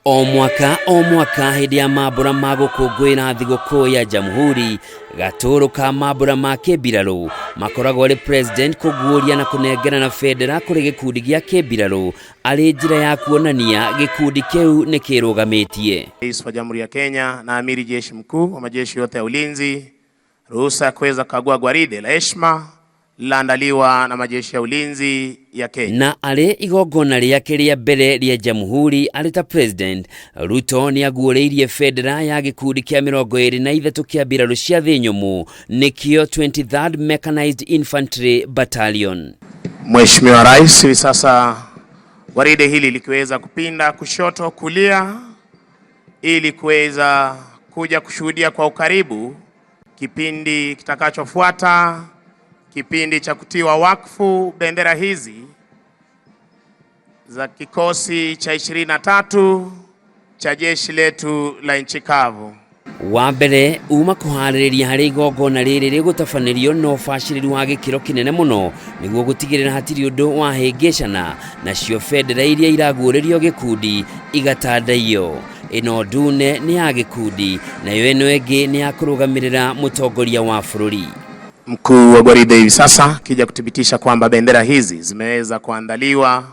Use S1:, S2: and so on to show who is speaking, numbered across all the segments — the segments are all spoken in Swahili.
S1: O mwaka hindi ya mambura ma gukungwira thigũkũ ya Jamhuri, gatũrũ ka mambura ma kĩmbirarũ makoragwo ari president kuguũria na kunengerana federa kuri gikundi gĩa kĩmbirarũ ari njira ya kuonania gikundi kĩu nĩ kĩrũgamĩtie.
S2: Rais wa Jamhuri ya Kenya na amiri jeshi mkuu wa majeshi yote ya ulinzi ruhusa ya kuweza kukagua gwaride la heshima laandaliwa na majeshi ya ulinzi ya Kenya.
S1: Na ari igongona riake ria mbere ria Jamhuri ari ta president, Ruto ni aguũrĩirie federa ya gikundi kia 23 kia mbirarũ cia thĩ nyũmũ nikio 23rd Mechanized Infantry Battalion.
S2: Mheshimiwa Rais, hivi sasa gwaride hili likiweza kupinda kushoto kulia ili kuweza kuja kushuhudia kwa ukaribu kipindi kitakachofuata, kipindi cha kutiwa wakfu bendera hizi za kikosi cha 23 cha jeshi letu la nchi kavu.
S1: Wa mbere uma kuharĩrĩria harĩ igongona rĩrĩ rĩgũtabanĩrio no bacĩrĩri wa gĩkĩro kĩnene mũno nĩguo gũtigĩrĩra hatirĩ ũndũ wahĩngĩcana nacio federa iria iraguũrĩrio gĩkundi igatandaio. Ĩno ndune nĩ ya gĩkundi nayo ĩno ĩngĩ nĩ ya kũrũgamĩrĩra mũtongoria wa bũrũri.
S2: Mkuu wa gwaride hivi sasa kija kuthibitisha kwamba bendera hizi zimeweza kuandaliwa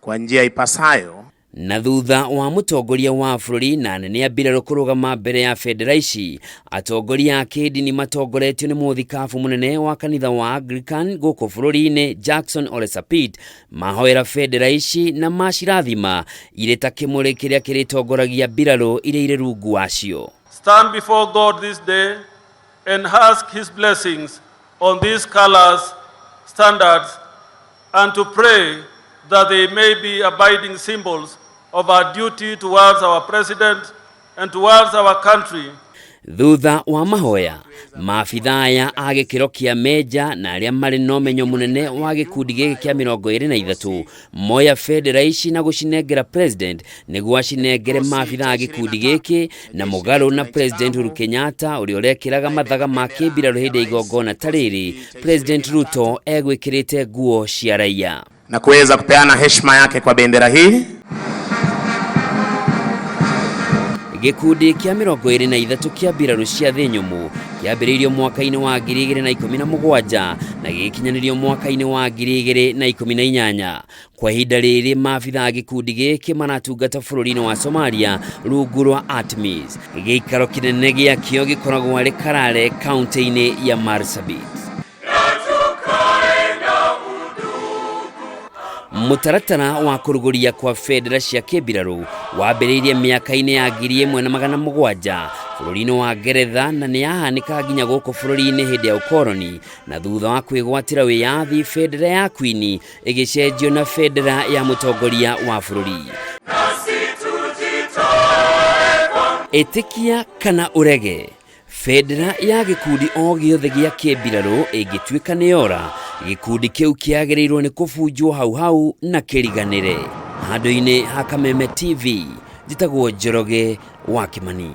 S2: kwa njia ipasayo.
S1: Na thutha wa mũtongoria wa bũrũri na anene a mbirarũ kũrũgama mbere ya federa ici, atongoria a kĩndini matongoretio nĩ mũthikabu mũnene wa kanitha wa Anglican gũkũ bũrũri-inĩ Jackson Ole Sapit mahoera federa ici na macirathima irĩ ta kĩmũrĩ kĩrĩa kĩrĩtongoragia mbirarũ irĩ irĩ rungu wacio.
S3: Stand before God this day and ask his blessings on these colors, standards, and to pray that they may be abiding symbols of our duty towards our president and towards our country.
S1: Thutha wa mahoya, maabitha aya a gĩkĩro kĩa meja na arĩa marĩ na ũmenyo mũnene wa gĩkundi gĩkĩ kĩa 23 moya federa ici na gũcinengera president nĩguo acinengere maabitha a gĩkundi gĩkĩ, na mũgarũ na president Uhuru Kenyatta ũrĩa ũrekĩraga mathaga ma kĩmbirarũ hĩndĩ ya igongona ta rĩrĩ, president Ruto egwĩkĩrĩte nguo cia raia
S2: na kuweza kupeana heshima yake kwa bendera hii.
S1: Gikundi kia 23 kia mbirarũ cia thĩ nyũmũ kĩambĩrĩirio mwaka-inĩ wa 2017 na gĩkinyanĩrio mwaka-inĩ wa 2018. Kwa ihinda rĩrĩ maabitha a gĩkundi gĩkĩ maratungata bũrũri-inĩ wa Somalia rungu rwa ATMIS. Gĩikaro kĩnene gĩakĩo gĩkoragwo arĩ Karare kaunti-inĩ ya Marsabit. Mũtaratara wa kũrugũria kwa federa cia kĩmbirarũ wambĩrĩirie mĩaka-inĩ ya 1700 bũrũri-inĩ wa Ngeretha na nĩ yahanĩka nginya gũkũ bũrũri-inĩ hĩndĩ ya ũkoroni, na thutha wa kwĩgwatĩra wĩyathi federa ya Queen ĩgĩcenjio na federa ya mũtongoria wa bũrũri. Ĩtĩkia kana ũrege, federa ya gĩkundi o gĩothe gĩa kĩmbirarũ ĩngĩtuĩka nĩyora, gĩkundi kĩu kĩagĩrĩirwo nĩ kũbunjwo hau na kĩriganĩre. Handũ-inĩ ha Kameme TV, njĩtagwo Njoroge wa Kimani.